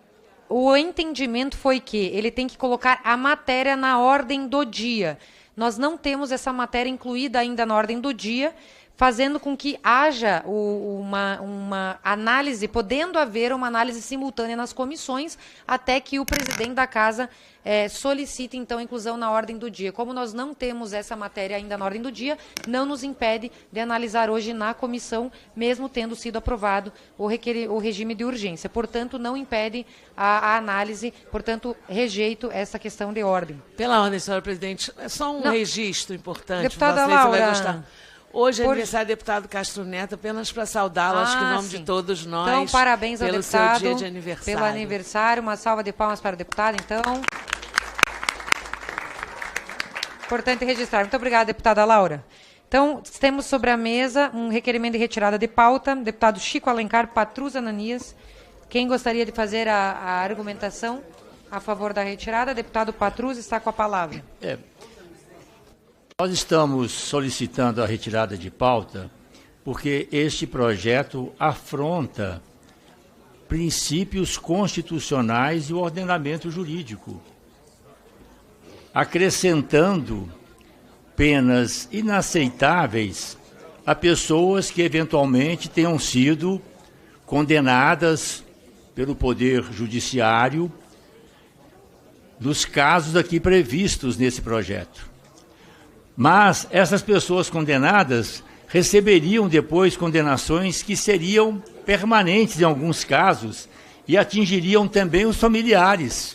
o entendimento foi que ele tem que colocar a matéria na ordem do dia. Nós não temos essa matéria incluída ainda na ordem do dia, fazendo com que haja uma análise, podendo haver uma análise simultânea nas comissões, até que o presidente da Casa solicite, então, a inclusão na ordem do dia. Como nós não temos essa matéria ainda na ordem do dia, não nos impede de analisar hoje na comissão, mesmo tendo sido aprovado o regime de urgência. Portanto, não impede a análise, portanto, rejeito essa questão de ordem. Pela ordem, senhora presidente, é só um registro importante. Deputada Laura, Laura, você vai gostar. Hoje é aniversário do deputado Castro Neto, apenas para saudá-lo, acho que em nome de todos nós. Então, parabéns ao deputado seu dia de aniversário. pelo aniversário. Uma salva de palmas para o deputado, então. Importante registrar. Muito obrigada, deputada Laura. Então, temos sobre a mesa um requerimento de retirada de pauta. Deputado Chico Alencar Patrus Ananias. Quem gostaria de fazer a argumentação a favor da retirada? Deputado Patrus está com a palavra. Nós estamos solicitando a retirada de pauta porque este projeto afronta princípios constitucionais e o ordenamento jurídico, acrescentando penas inaceitáveis a pessoas que eventualmente tenham sido condenadas pelo Poder Judiciário nos casos aqui previstos nesse projeto. Mas essas pessoas condenadas receberiam depois condenações que seriam permanentes em alguns casos e atingiriam também os familiares.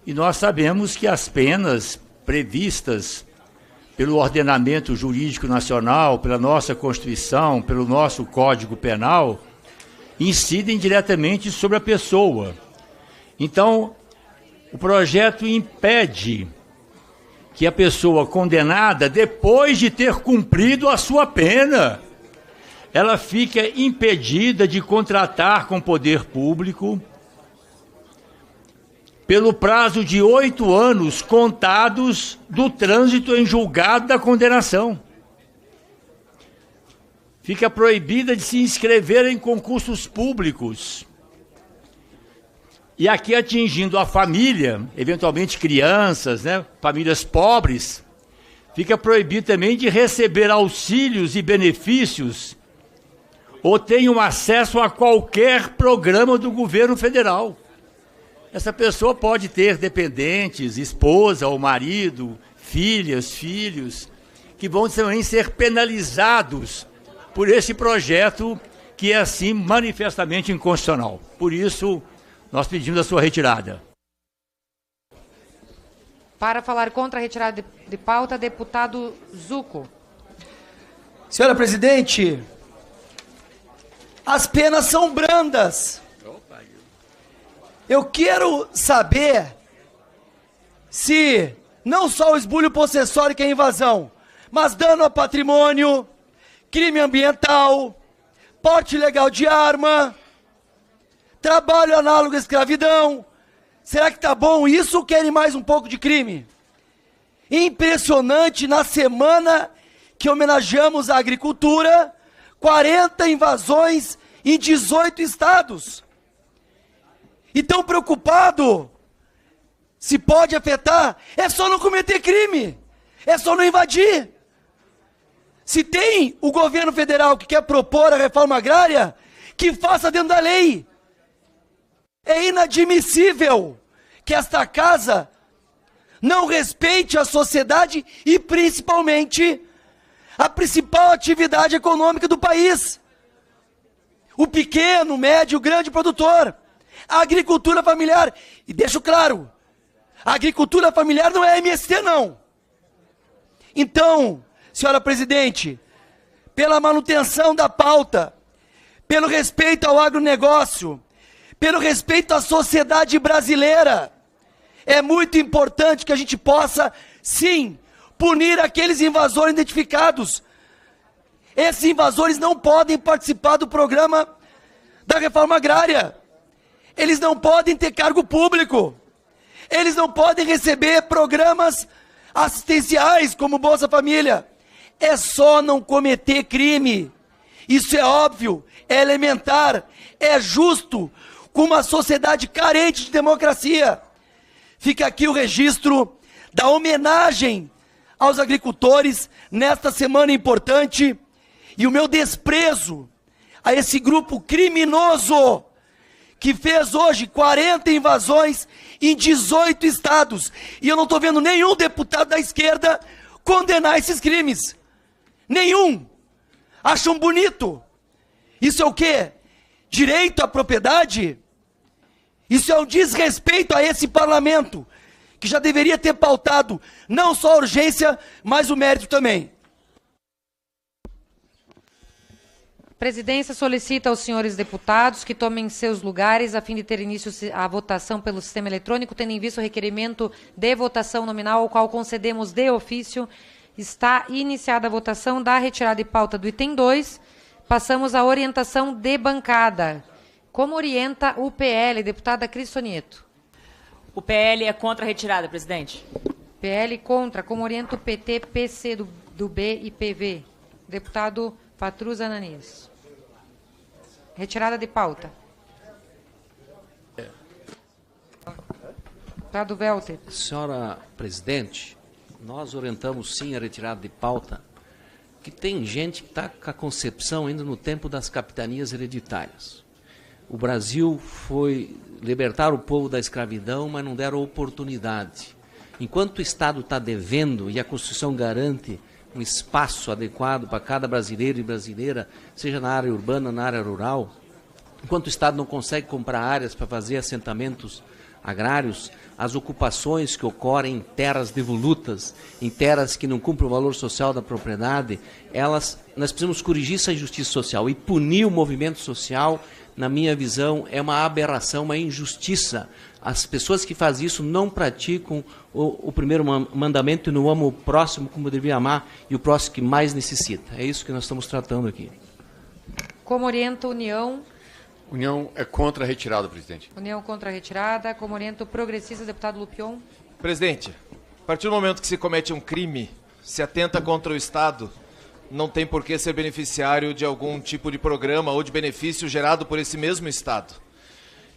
E nós sabemos que as penas previstas pelo ordenamento jurídico nacional, pela nossa Constituição, pelo nosso Código Penal, incidem diretamente sobre a pessoa. Então, o projeto impede que a pessoa condenada, depois de ter cumprido a sua pena, ela fica impedida de contratar com o poder público pelo prazo de 8 anos contados do trânsito em julgado da condenação. Fica proibida de se inscrever em concursos públicos. E aqui atingindo a família, eventualmente crianças, famílias pobres, fica proibido também de receber auxílios e benefícios ou tenham acesso a qualquer programa do governo federal. Essa pessoa pode ter dependentes, esposa ou marido, filhas, filhos, que vão também ser penalizados por esse projeto que é assim manifestamente inconstitucional. Por isso, nós pedimos a sua retirada. Para falar contra a retirada de pauta, deputado Zucco. Senhora presidente, as penas são brandas. Eu quero saber se não só o esbulho possessório que é invasão, mas dano a patrimônio, crime ambiental, porte ilegal de arma, trabalho análogo à escravidão. Será que tá bom isso ou querem mais um pouco de crime? Impressionante, na semana que homenageamos a agricultura, 40 invasões em 18 estados. E tão preocupado se pode afetar, é só não cometer crime, é só não invadir. Se tem o governo federal que quer propor a reforma agrária, que faça dentro da lei. É inadmissível que esta casa não respeite a sociedade e principalmente a principal atividade econômica do país. O pequeno, médio, grande produtor. A agricultura familiar. E deixo claro, a agricultura familiar não é MST, não. Então, senhora presidente, pela manutenção da pauta, pelo respeito ao agronegócio, pelo respeito à sociedade brasileira, é muito importante que a gente possa, sim, punir aqueles invasores identificados. Esses invasores não podem participar do programa da reforma agrária. Eles não podem ter cargo público. Eles não podem receber programas assistenciais como Bolsa Família. É só não cometer crime. Isso é óbvio, é elementar, é justo, com uma sociedade carente de democracia. Fica aqui o registro da homenagem aos agricultores nesta semana importante e o meu desprezo a esse grupo criminoso que fez hoje 40 invasões em 18 estados. E eu não estou vendo nenhum deputado da esquerda condenar esses crimes. Nenhum. Acham bonito. Isso é o quê? Direito à propriedade? Isso é um desrespeito a esse parlamento, que já deveria ter pautado não só a urgência, mas o mérito também. A presidência solicita aos senhores deputados que tomem seus lugares a fim de ter início a votação pelo sistema eletrônico, tendo em vista o requerimento de votação nominal, ao qual concedemos de ofício. Está iniciada a votação da retirada de pauta do item 2. Passamos à orientação de bancada. Como orienta o PL, deputada Cristonieto? O PL é contra a retirada, presidente. PL contra. Como orienta o PT, PC do B e PV? Deputado Patrus Ananias. Retirada de pauta. Deputado Welter. Senhora presidente, nós orientamos sim a retirada de pauta, que tem gente que está com a concepção ainda no tempo das capitanias hereditárias. O Brasil foi libertar o povo da escravidão, mas não deram oportunidade. Enquanto o Estado está devendo e a Constituição garante um espaço adequado para cada brasileiro e brasileira, seja na área urbana, na área rural, enquanto o Estado não consegue comprar áreas para fazer assentamentos agrários, as ocupações que ocorrem em terras devolutas, em terras que não cumprem o valor social da propriedade, nós precisamos corrigir essa injustiça social e punir o movimento social. Na minha visão, é uma aberração, uma injustiça. As pessoas que fazem isso não praticam o primeiro mandamento e não amam o próximo como deveria amar e o próximo que mais necessita. É isso que nós estamos tratando aqui. Como orienta a União? União é contra a retirada, presidente. União contra a retirada. Como orienta o progressista, deputado Lupion? Presidente, a partir do momento que se comete um crime, se atenta contra o Estado, não tem por que ser beneficiário de algum tipo de programa ou de benefício gerado por esse mesmo Estado.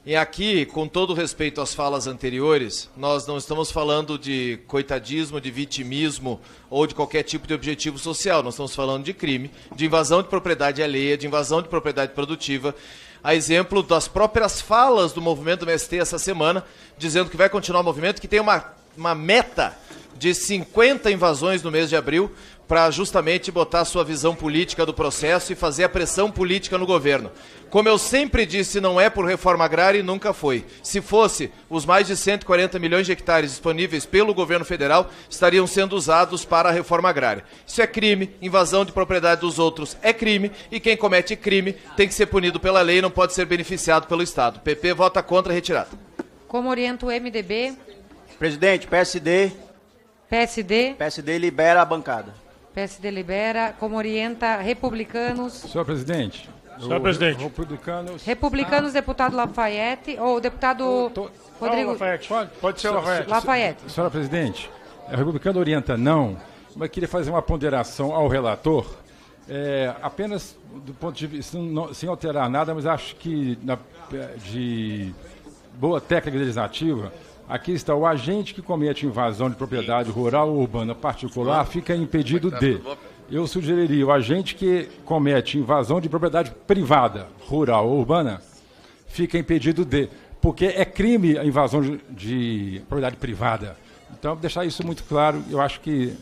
E aqui, com todo respeito às falas anteriores, nós não estamos falando de coitadismo, de vitimismo ou de qualquer tipo de objetivo social. Nós estamos falando de crime, de invasão de propriedade alheia, de invasão de propriedade produtiva. A exemplo das próprias falas do movimento do MST essa semana, dizendo que vai continuar o movimento, que tem uma meta de 50 invasões no mês de abril, para justamente botar sua visão política do processo e fazer a pressão política no governo. Como eu sempre disse, não é por reforma agrária e nunca foi. Se fosse, os mais de 140 milhões de hectares disponíveis pelo governo federal estariam sendo usados para a reforma agrária. Isso é crime, invasão de propriedade dos outros é crime, e quem comete crime tem que ser punido pela lei e não pode ser beneficiado pelo Estado. O PP vota contra a retirada. Como orienta o MDB? Presidente, PSD libera a bancada. PSD libera. Como orienta Republicanos? Senhor presidente. Senhor presidente. Republicanos, deputado Lafayette, ou deputado Rodrigo... Lafayette. Pode ser Lafayette. Lafayette. Senhora presidente, o republicano orienta não, mas queria fazer uma ponderação ao relator, apenas do ponto de vista, sem alterar nada, mas acho que de boa técnica legislativa, aqui está o agente que comete invasão de propriedade rural ou urbana particular fica impedido de. Eu sugeriria o agente que comete invasão de propriedade privada, rural ou urbana, fica impedido de. Porque é crime a invasão de propriedade privada. Então, deixar isso muito claro, eu acho que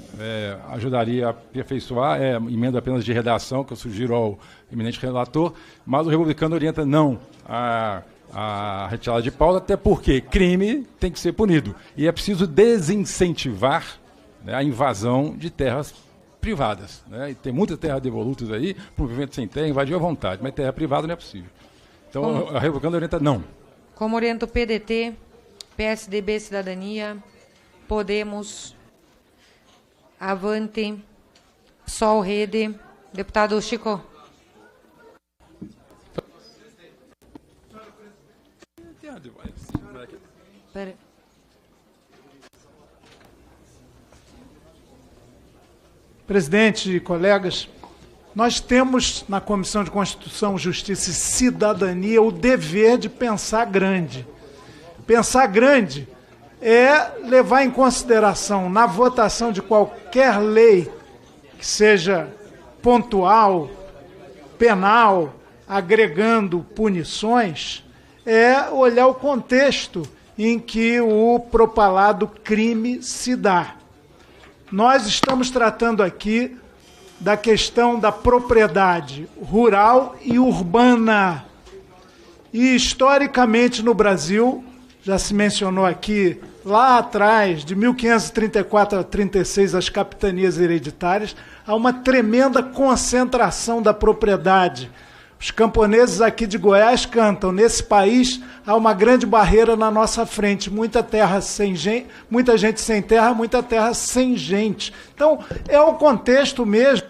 ajudaria a aperfeiçoar, emenda apenas de redação, que eu sugiro ao eminente relator, mas o republicano orienta não a retirada de pauta, até porque crime tem que ser punido. E é preciso desincentivar né, a invasão de terras privadas. Né? E tem muitas terras devolutas aí, para o movimento sem terra invadir à vontade, mas terra privada não é possível. Então, a revocando orienta não. Como orienta o PDT, PSDB, Cidadania, Podemos, Avante, PSOL, Rede. Deputado Chico. Pera. Presidente e colegas, nós temos na Comissão de Constituição, Justiça e Cidadania o dever de pensar grande. Pensar grande é levar em consideração, na votação de qualquer lei que seja pontual, penal, agregando punições, é olhar o contexto em que o propalado crime se dá. Nós estamos tratando aqui da questão da propriedade rural e urbana. E, historicamente, no Brasil, já se mencionou aqui, lá atrás, de 1534 a 36, as capitanias hereditárias, há uma tremenda concentração da propriedade. Os camponeses aqui de Goiás cantam, nesse país há uma grande barreira na nossa frente, muita terra sem gente, muita gente sem terra, muita terra sem gente. Então, é o contexto mesmo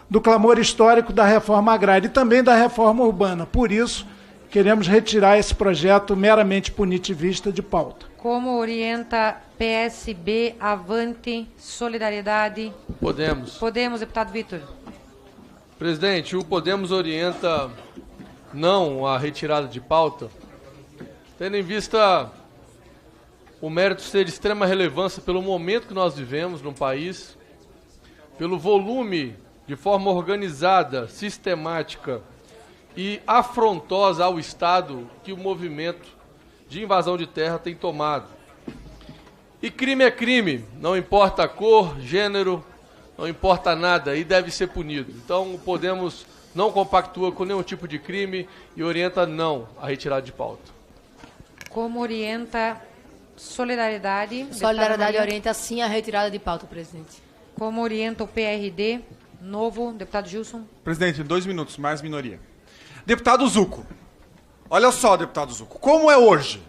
do clamor histórico da reforma agrária e também da reforma urbana. Por isso, queremos retirar esse projeto meramente punitivista de pauta. Como orienta PSB, Avante, Solidariedade? Podemos. Podemos, deputado Vitor. Presidente, o Podemos orienta não a retirada de pauta, tendo em vista o mérito ser de extrema relevância pelo momento que nós vivemos no país, pelo volume de forma organizada, sistemática e afrontosa ao Estado que o movimento de invasão de terra tem tomado. E crime é crime, não importa a cor, gênero, não importa nada, e deve ser punido. Então, o Podemos não compactua com nenhum tipo de crime e orienta não a retirada de pauta. Como orienta Solidariedade? Solidariedade orienta sim a retirada de pauta, presidente. Como orienta o PRD? Novo, deputado Gilson. Presidente, 2 minutos, mais minoria. Deputado Zucco. Olha só, deputado Zucco, como é hoje?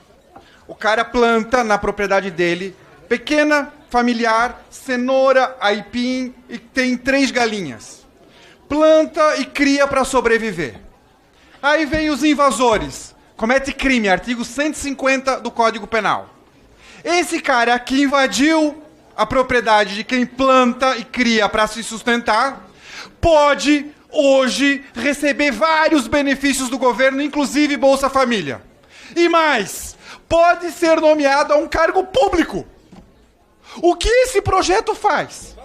O cara planta na propriedade dele, pequena, familiar, cenoura, aipim e tem 3 galinhas. Planta e cria para sobreviver. Aí vem os invasores, comete crime, artigo 150 do Código Penal. Esse cara aqui invadiu a propriedade de quem planta e cria para se sustentar, pode hoje receber vários benefícios do governo, inclusive Bolsa Família. E mais, pode ser nomeado a um cargo público. O que esse projeto faz?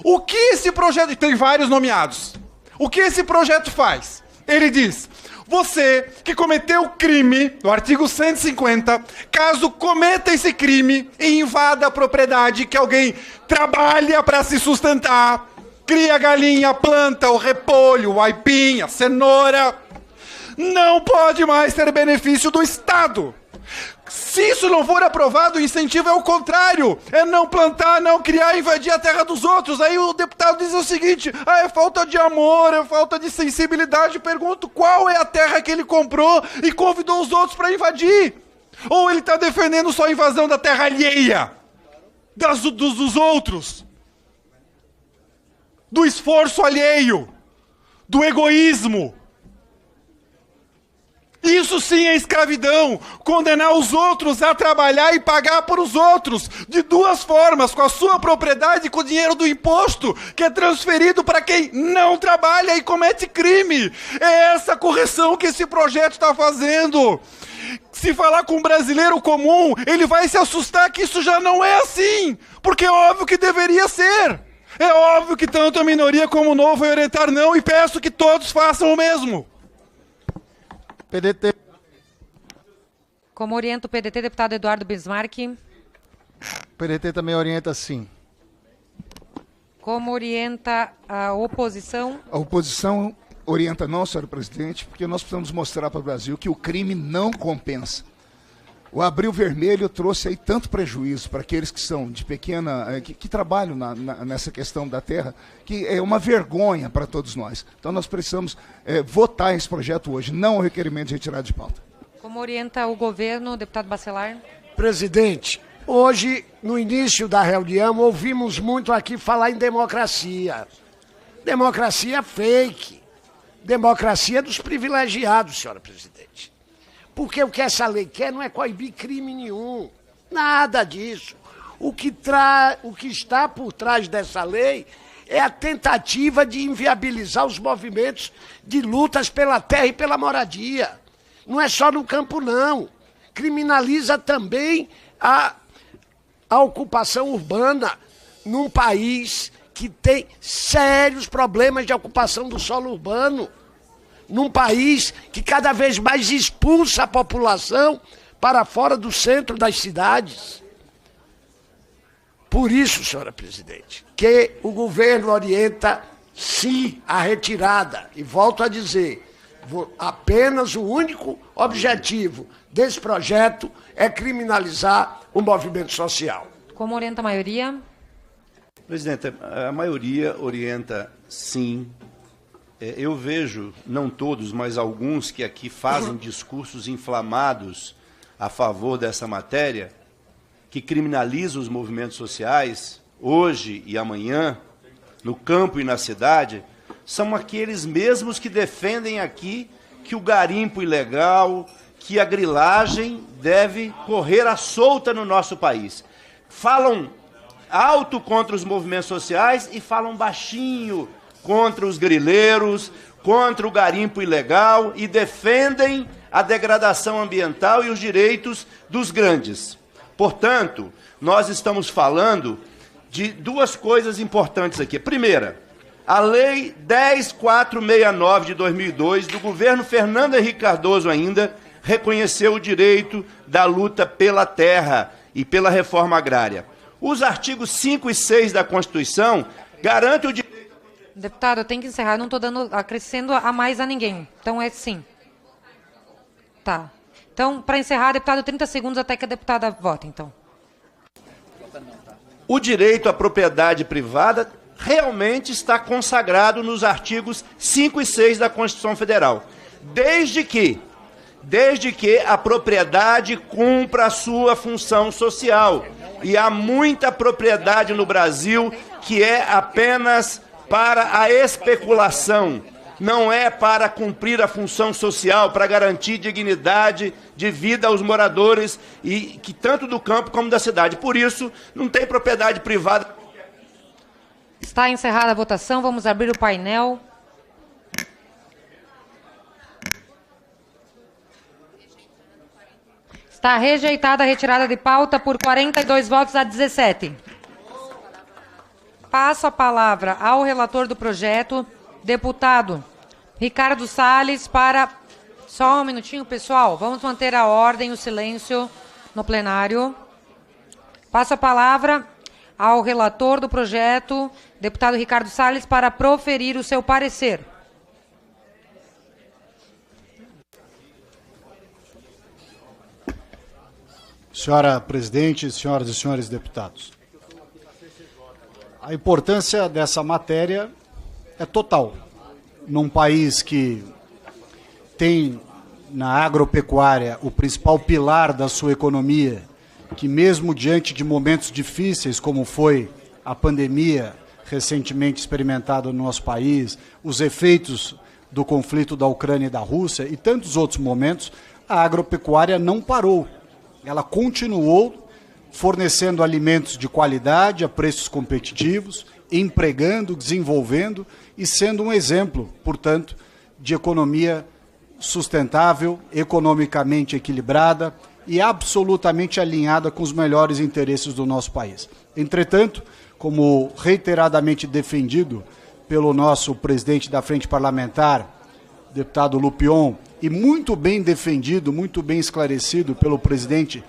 O que esse projeto... Tem vários nomeados. O que esse projeto faz? Ele diz, você que cometeu crime, no artigo 150, caso cometa esse crime e invada a propriedade que alguém trabalha para se sustentar, cria a galinha, planta o repolho, o aipim, a cenoura, não pode mais ter benefício do Estado. Se isso não for aprovado, o incentivo é o contrário. É não plantar, não criar, invadir a terra dos outros. Aí o deputado diz o seguinte, é falta de amor, é falta de sensibilidade. Pergunto, qual é a terra que ele comprou e convidou os outros para invadir? Ou ele está defendendo só a invasão da terra alheia? Dos outros? Do esforço alheio? Do egoísmo? Isso sim é escravidão, condenar os outros a trabalhar e pagar por os outros, de 2 formas, com a sua propriedade e com o dinheiro do imposto, que é transferido para quem não trabalha e comete crime. É essa correção que esse projeto está fazendo. Se falar com um brasileiro comum, ele vai se assustar que isso já não é assim, porque é óbvio que deveria ser. É óbvio que tanto a minoria como o novo vai orientar não, e peço que todos façam o mesmo. PDT. Como orienta o PDT, deputado Eduardo Bismarck. PDT também orienta sim. Como orienta a oposição? A oposição orienta não, senhor presidente, porque nós precisamos mostrar para o Brasil que o crime não compensa. O Abril Vermelho trouxe aí tanto prejuízo para aqueles que são de pequena, que trabalham nessa questão da terra, que é uma vergonha para todos nós. Então nós precisamos votar esse projeto hoje, não o requerimento de retirada de pauta. Como orienta o governo, deputado Bacelar? Presidente, hoje, no início da reunião, ouvimos muito aqui falar em democracia. Democracia fake. Democracia dos privilegiados, senhora presidente. Porque o que essa lei quer não é coibir crime nenhum. Nada disso. O que está por trás dessa lei é a tentativa de inviabilizar os movimentos de lutas pela terra e pela moradia. Não é só no campo, não. Criminaliza também a ocupação urbana num país que tem sérios problemas de ocupação do solo urbano, num país que cada vez mais expulsa a população para fora do centro das cidades. Por isso, senhora presidente, que o governo orienta, sim, a retirada. E volto a dizer, apenas o único objetivo desse projeto é criminalizar o movimento social. Como orienta a maioria? Presidente, a maioria orienta sim. Eu vejo, não todos, mas alguns que aqui fazem discursos inflamados a favor dessa matéria, que criminalizam os movimentos sociais, hoje e amanhã, no campo e na cidade, são aqueles mesmos que defendem aqui que o garimpo ilegal, que a grilagem deve correr à solta no nosso país. Falam alto contra os movimentos sociais e falam baixinho contra os grileiros, contra o garimpo ilegal e defendem a degradação ambiental e os direitos dos grandes. Portanto, nós estamos falando de duas coisas importantes aqui. Primeira, a Lei 10.469 de 2002, do governo Fernando Henrique Cardoso ainda, reconheceu o direito da luta pela terra e pela reforma agrária. Os artigos 5 e 6 da Constituição garantem o direito... Deputado, eu tenho que encerrar, não estou acrescendo a mais a ninguém. Então é sim. Tá. Então, para encerrar, deputado, 30 segundos até que a deputada vote, então. O direito à propriedade privada realmente está consagrado nos artigos 5 e 6 da Constituição Federal. Desde que a propriedade cumpra a sua função social. E há muita propriedade no Brasil que é apenas para a especulação, não é para cumprir a função social, para garantir dignidade de vida aos moradores, e que tanto do campo como da cidade. Por isso, não tem propriedade privada. Está encerrada a votação, vamos abrir o painel. Está rejeitada a retirada de pauta por 42 votos a 17. Passo a palavra ao relator do projeto, deputado Ricardo Salles, para... Só um minutinho, pessoal. Vamos manter a ordem, o silêncio no plenário. Passo a palavra ao relator do projeto, deputado Ricardo Salles, para proferir o seu parecer. Senhora presidente, senhoras e senhores deputados, a importância dessa matéria é total. Num país que tem na agropecuária o principal pilar da sua economia, que mesmo diante de momentos difíceis, como foi a pandemia recentemente experimentada no nosso país, os efeitos do conflito da Ucrânia e da Rússia e tantos outros momentos, a agropecuária não parou. Ela continuou fornecendo alimentos de qualidade a preços competitivos, empregando, desenvolvendo e sendo um exemplo, portanto, de economia sustentável, economicamente equilibrada e absolutamente alinhada com os melhores interesses do nosso país. Entretanto, como reiteradamente defendido pelo nosso presidente da Frente Parlamentar, deputado Lupion, e muito bem defendido, muito bem esclarecido pelo presidente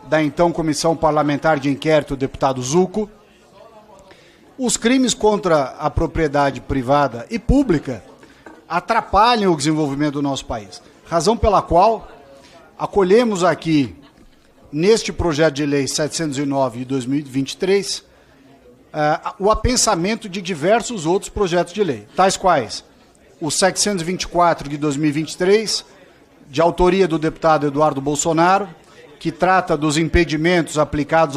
da então Comissão Parlamentar de Inquérito, deputado Zucco, os crimes contra a propriedade privada e pública atrapalham o desenvolvimento do nosso país. Razão pela qual acolhemos aqui neste projeto de lei 709 de 2023, o apensamento de diversos outros projetos de lei, tais quais o 724 de 2023, de autoria do deputado Eduardo Bolsonaro, que trata dos impedimentos aplicados